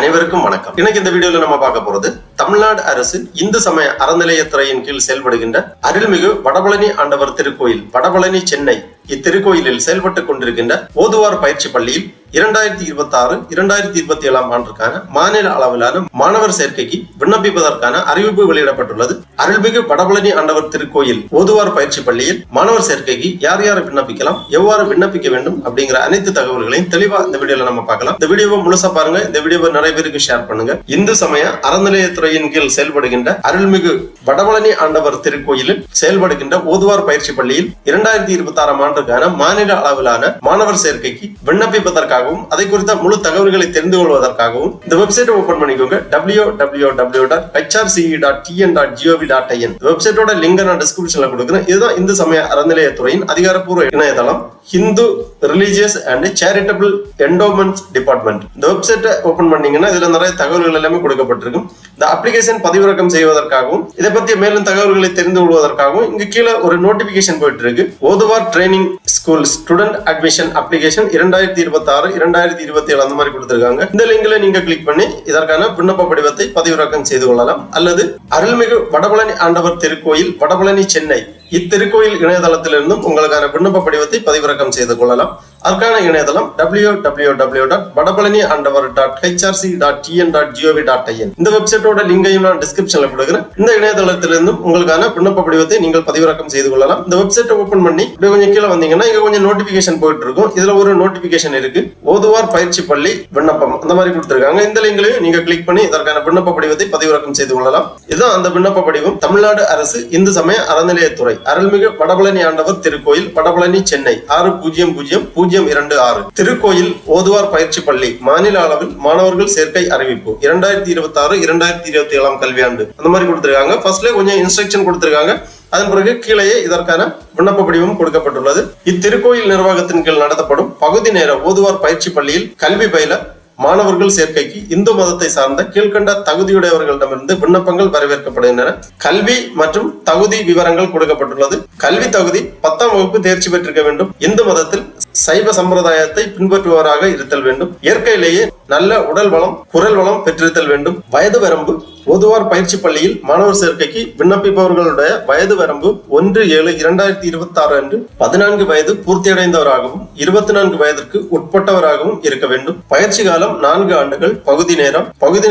அனைவருக்கும் வணக்கம். இன்னைக்கு இந்த வீடியோல நம்ம பார்க்க போறது தமிழ்நாடு அரசு இந்து சமய அறநிலையத்துறையின் கீழ் செயல்படுகின்ற அருள்மிகு வடபழனி ஆண்டவர் திருக்கோயில் வடபழனி சென்னை இத்திருக்கோயிலில் செயல்பட்டுக் கொண்டிருக்கின்ற ஓதுவார் பயிற்சி பள்ளியில் 2026-2027 ஆண்டிற்கான மாநில அளவிலான மாணவர் சேர்க்கைக்கு விண்ணப்பிப்பதற்கான அறிவிப்பு வெளியிடப்பட்டுள்ளது. அருள்மிகு வடபழனி ஆண்டவர் திருக்கோயில் ஓதுவார் பயிற்சி பள்ளியில் மாணவர் சேர்க்கைக்கு யார் யார் விண்ணப்பிக்கலாம், எவ்வாறு விண்ணப்பிக்க வேண்டும் அப்படிங்கிற அனைத்து தகவல்களையும் தெளிவா இந்த வீடியோல நம்ம பார்க்கலாம். இந்த வீடியோவை முழுசா பாருங்க. இந்த வீடியோவை நிறைய பேருக்கு ஷேர் பண்ணுங்க. இந்து சமய அறநிலையத்துறையின் கீழ் செயல்படுகின்ற அருள்மிகு வடபழனி ஆண்டவர் திருக்கோயிலில் செயல்படுகின்ற ஓதுவார் பயிற்சி பள்ளியில் 2026 ஆண்டுக்கான மாநில அளவிலான மாணவர் சேர்க்கைக்கு விண்ணப்பிப்பதற்காக அதை குறித்த முழு தகவல்களை தெரிந்து கொள்வதற்காகவும் இந்த வெப்சைட்டை ஓபன் பண்ணிக்கோங்க. www.hrce.tn.gov.in வெப்சைட்டோட லிங்க் நான் டிஸ்கிரிப்ஷன்ல கொடுக்கிறேன். இதுதான் இந்து சமய அறநிலையத்துறையின் அதிகாரப்பூர்வ இணையதளம் Hindu religious and charitable endowments department. இந்த வெப்சைட்டை ஓபன் பண்ணீங்கன்னா இதுல நிறைய தகவல்கள் எல்லாமே கொடுக்கப்பட்டிருக்கும். இந்த அப்ளிகேஷன் பதிவிறக்கம் செய்வதற்காகவும் இதை பற்றிய மேலும் தகவல்களை தெரிந்து கொள்வதற்காகவும் இங்க கீழே ஒரு நோட்டிபிகேஷன் போயிட்டு இருக்கு. ஓதுவார் training school student admission application 2026-2027 அந்த மாதிரி கொடுத்திருக்காங்க. இந்த லிங்க்ல நீங்க கிளிக் பண்ணி இதற்கான விண்ணப்ப படிவத்தை பதிவிறக்கம் செய்து கொள்ளலாம். அல்லது அருள்மிகு வடபழனி ஆண்டவர் திருக்கோயில் வடபழனி சென்னை இத்திருக்கோயில் இணையதளத்திலிருந்தும் உங்களுக்கான விண்ணப்ப படிவத்தை பதிவிறக்கம் செய்து கொள்ளலாம். அதற்கான இணையதளம் www.vadapalani_hrc.tn.gov.in இந்த வெப்சைட்டோட லிங்கையும் நான் டிஸ்கிரிப்ஷன்ல கொடுக்கிறேன். இந்த இணையதளத்திலிருந்தும் உங்களுக்கான விண்ணப்ப படிவத்தை நீங்கள் பதிவிறக்கம் செய்து கொள்ளலாம். இந்த வெப்சைட்டை ஓபன் பண்ணி கொஞ்சம் கீழே வந்தீங்கன்னா இங்க கொஞ்சம் நோட்டிபிகேஷன் போயிட்டு இருக்கும். இதுல ஒரு நோட்டிபிகேஷன் இருக்கு, ஓதுவார் பயிற்சி பள்ளி விண்ணப்பம் அந்த மாதிரி கொடுத்திருக்காங்க. இந்த லிங்க்லையும் நீங்க கிளிக் பண்ணி இதற்கான விண்ணப்ப படிவத்தை பதிவிறக்கம் செய்து கொள்ளலாம். இதுதான் அந்த விண்ணப்ப படிவம். தமிழ்நாடு அரசு இந்து சமய அறநிலையத்துறை அருள்மிகு வடபழனி ஆண்டவர் திருக்கோயில் வடபழனி சென்னை 600026 திருக்கோயில் ஓதுவார் பயிற்சி பள்ளி மாநில அளவில் மாணவர்கள் சேர்க்கை அறிவிப்பு 2026-2027 கல்வியாண்டு அந்த மாதிரி கொடுத்திருக்காங்க. ஃபர்ஸ்ட்ல கொஞ்சம் இன்ஸ்ட்ரக்ஷன் கொடுத்திருக்காங்க. அதன் பிறகு கீழே இதற்கான விண்ணப்ப படிவம் கொடுக்கப்பட்டுள்ளது. இத்திருக்கோயில் நிர்வாகத்தின் கீழ் நடத்தப்படும் பகுதி நேர ஓதுவார் பயிற்சி பள்ளியில் கல்வி பயில மாணவர்கள் சேர்க்கைக்கு இந்து மதத்தை சார்ந்த கீழ்கண்ட தகுதியுடையவர்களிடமிருந்து விண்ணப்பங்கள் வரவேற்கப்படுகின்றன. கல்வி மற்றும் தகுதி விவரங்கள் கொடுக்கப்பட்டுள்ளது. கல்வி தகுதி 10ஆம் வகுப்பு தேர்ச்சி பெற்றிருக்க வேண்டும். இந்து மதத்தில் சைவ சம்பிரதாயத்தை பின்பற்றுபவராக இருத்தல் வேண்டும். இயற்கையிலேயே நல்ல உடல் வளம் குரல் வளம் பெற்றிருத்தல் வேண்டும். வயது வரம்பு ஓதுவார் பயிற்சி பள்ளியில் மாணவர் சேர்க்கைக்கு விண்ணப்பிப்பவர்களுடைய வயது வரம்பு 1/7/2026 அன்று 14 வயது பூர்த்தியடைந்தவராகவும் 24 வயதிற்கு உட்பட்டவராகவும் இருக்க வேண்டும். பயிற்சி காலம் 4 ஆண்டுகள். பகுதி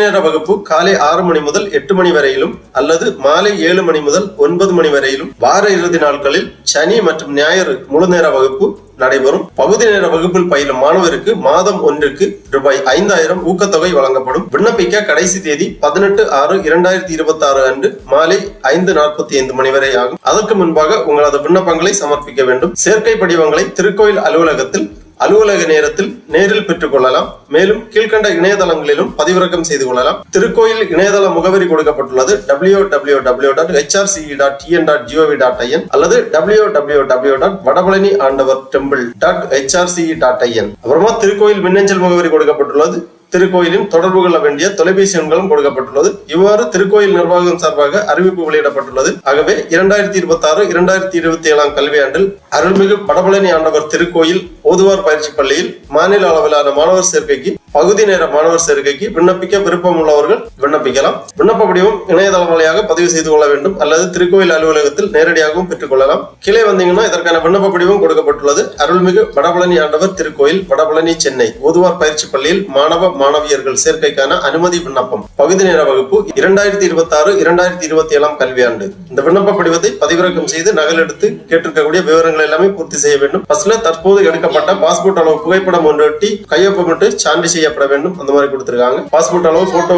நேர வகுப்பு காலை 6 மணி முதல் 8 மணி வரையிலும் அல்லது மாலை 7 மணி முதல் 9 மணி வரையிலும் வார இறுதி நாட்களில் சனி மற்றும் ஞாயிறு முழு நேர வகுப்பு நடைபெறும். பகுதி நேர வகுப்பில் பயிலும் மாணவருக்கு மாதம் ஒன்றுக்கு ரூபாய் 5000 ஊக்கத்தொகை வழங்கப்படும். விண்ணப்பிக்க கடைசி தேதி 18/6/2026 அன்று மாலை 5:45 மணி வரை ஆகும். அதற்கு முன்பாக உங்களது விண்ணப்பங்களை சமர்ப்பிக்க வேண்டும். சேர்க்கை படிவங்களை திருக்கோயில் அலுவலகத்தில் அலுவலக நேரத்தில் நேரில் பெற்றுக் கொள்ளலாம். மேலும் கீழ்கண்ட இணையதளங்களிலும் பதிவிறக்கம் செய்து கொள்ளலாம். திருக்கோயில் இணையதள முகவரி கொடுக்கப்பட்டுள்ளது www.hrce.tn.gov.in அல்லது www.vadapalani_temple.hrce.in. அப்புறமா திருக்கோயில் மின்னஞ்சல் முகவரி கொடுக்கப்பட்டுள்ளது. திருக்கோயிலின் தொடர்பு கொள்ள வேண்டிய தொலைபேசி எண்களும் கொடுக்கப்பட்டுள்ளது. இவ்வாறு திருக்கோயில் நிர்வாகம் சார்பாக அறிவிப்பு வெளியிடப்பட்டுள்ளது. ஆகவே 2026-2027 கல்வியாண்டில் அருள்மிகு வடபழனி ஆண்டவர் திருக்கோயில் ஓதுவார் பயிற்சி பள்ளியில் மாநில அளவிலான மாணவர் சேர்க்கைக்கு பகுதி நேர மாணவர் சேர்க்கைக்கு விண்ணப்பிக்க விருப்பம் உள்ளவர்கள் விண்ணப்பிக்கலாம். விண்ணப்ப படிவம் இணையதளம் வழியாக பதிவு செய்து கொள்ள வேண்டும் அல்லது திருக்கோயில் அலுவலகத்தில் நேரடியாகவும் பெற்றுக் கொள்ளலாம். கீழே வந்தீங்கன்னா இதற்கான விண்ணப்ப படிவம் கொடுக்கப்பட்டுள்ளது. அருள்மிகு வடபழனி ஆண்டவர் திருக்கோயில் வடபழனி சென்னை ஓதுவார் பயிற்சி பள்ளியில் மாணவியர்கள் சேர்க்கைக்கான அனுமதி விண்ணப்பம் பகுதி நேர வகுப்பு 2026-2027 கல்வியாண்டு. இந்த விண்ணப்ப படிவத்தை பதிவிறக்கம் செய்து நகல் எடுத்து கேட்டிருக்கக்கூடிய விவரங்கள் எல்லாமே பூர்த்தி செய்ய வேண்டும். ஃபர்ஸ்ட்ல தற்போது எடுக்கப்பட்ட பாஸ்போர்ட் அளவு புகைப்படம் ஒன்று ஒட்டி கையொப்பமிட்டு சான்று செய்யப்பட வேண்டும். அந்த மாதிரி கொடுத்திருக்காங்க. பாஸ்போர்ட் அளவு போட்டோ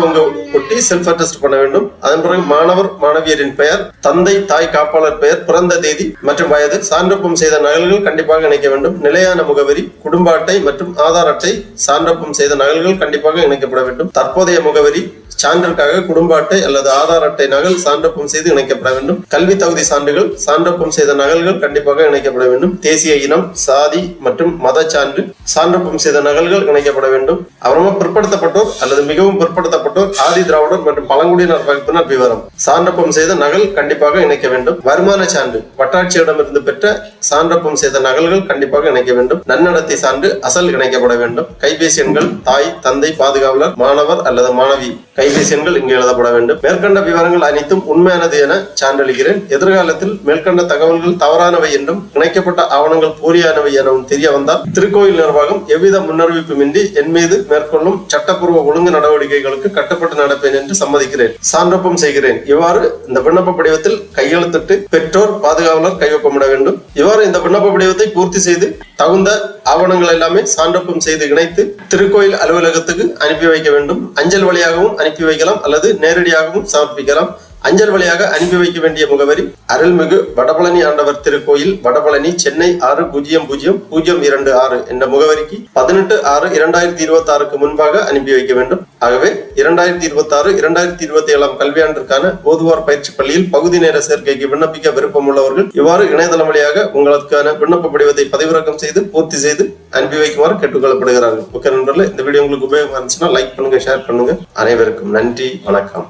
ஒட்டி செல்ஃப் அட்டஸ்ட் பண்ண வேண்டும். அதன் பிறகு மாணவர் மாணவியரின் பெயர், தந்தை தாய் காப்பாளர் பெயர், பிறந்த தேதி மற்றும் வயது, சான்றொப்பம் செய்த நகல்கள் கண்டிப்பாக இணைக்க வேண்டும். நிலையான முகவரி, குடும்ப அட்டை மற்றும் ஆதார் அட்டை, சான்றொப்பம் செய்த நகல்கள் கண்டிப்பாக இணைக்கப்பட வேண்டும். தற்போதைய முகவரி, சான்றிற்காக குடும்ப அட்டை அல்லது ஆதார் அட்டை நகல் சான்றொப்பம் செய்து இணைக்கப்பட வேண்டும். கல்வி தகுதி சான்றுகள், சான்றொப்பம் செய்த நகல்கள் கண்டிப்பாக இணைக்கப்பட வேண்டும். தேசிய இனம், சாதி மற்றும் மத சான்று, சான்றொப்பம் செய்த நகல்கள் இணைக்கப்பட வேண்டும். அப்புறமா பிற்படுத்தப்பட்டோர் அல்லது மிகவும் பிற்படுத்தப்பட்டோர், ஆதி திராவிடர் மற்றும் பழங்குடியினர் வகுப்பினர் விவரம், சான்றப்பம் செய்த நகல் கண்டிப்பாக இணைக்க வேண்டும். வருமான சான்று வட்டாட்சியரிடமிருந்து பெற்ற சான்றப்பம் செய்த நகல்கள் கண்டிப்பாக இணைக்க வேண்டும். நன்னடத்தை சான்று அசல் இணைக்கப்பட வேண்டும். கைபேசி எண்கள், தாய், தந்தை, பாதுகாவலர், மாணவர் அல்லது மாணவி கைபேசி எண்கள் இங்கு எழுதப்பட வேண்டும். மேற்கண்ட விவரங்கள் அனைத்தும் உண்மையானது என சான்றளிக்கிறேன். எதிர்காலத்தில் மேற்கண்ட தகவல்கள் தவறானவை என்றும் இணைக்கப்பட்ட ஆவணங்கள் போலியானவை எனவும் தெரிய வந்தால் திருக்கோயில் நிர்வாகம் எவ்வித முன்னறிவிப்புமின்றி என் மீது மேற்கொள்ளும் சட்டப்பூர்வ ஒழுங்கு நடவடிக்கைகளுக்கு கட்டுப்பட்டு நடப்பேன் என்று சம்மதிக்கிறேன். சான்றப்பம் செய்கிறேன். இவ்வாறு இந்த விண்ணப்ப படிவத்தில் கையெழுத்திட்டு பெற்றோர், பாதுகாவலர் கையொப்பமிட வேண்டும். இவ்வாறு இந்த விண்ணப்ப படிவத்தை பூர்த்தி செய்து தகுந்த ஆவணங்கள் எல்லாமே சான்றப்பம் செய்து இணைத்து திருக்கோயில் அலுவலகத்துக்கு அனுப்பி வைக்க வேண்டும். அஞ்சல் வழியாகவும் அனுப்பி வைக்கலாம் அல்லது நேரடியாகவும் சமர்ப்பிக்கலாம். அஞ்சல் வழியாக அனுப்பி வைக்க வேண்டிய முகவரி அருள்மிகு வடபழனி ஆண்டவர் திருக்கோயில், வடபழனி, சென்னை 600026 என்ற முகவரிக்கு 18/6/2026 முன்பாக அனுப்பி வைக்க வேண்டும். ஆகவே 2026-2027 கல்வியாண்டிற்கான ஓதுவார் பயிற்சி பள்ளியில் பகுதி நேர சேர்க்கைக்கு விண்ணப்பிக்க விருப்பம் உள்ளவர்கள் இவ்வாறு இணையதளம் வழியாக உங்களுக்கான விண்ணப்ப படிவத்தை பதிவிறக்கம் செய்து பூர்த்தி செய்து அனுப்பி வைக்குமாறு கேட்டுக்கொள்ளப்படுகிறார்கள். ஓகே நண்பர்களே, இந்த வீடியோ உங்களுக்கு உபயோகமா இருந்துச்சுன்னா லைக் பண்ணுங்க, ஷேர் பண்ணுங்க. அனைவருக்கும் நன்றி, வணக்கம்.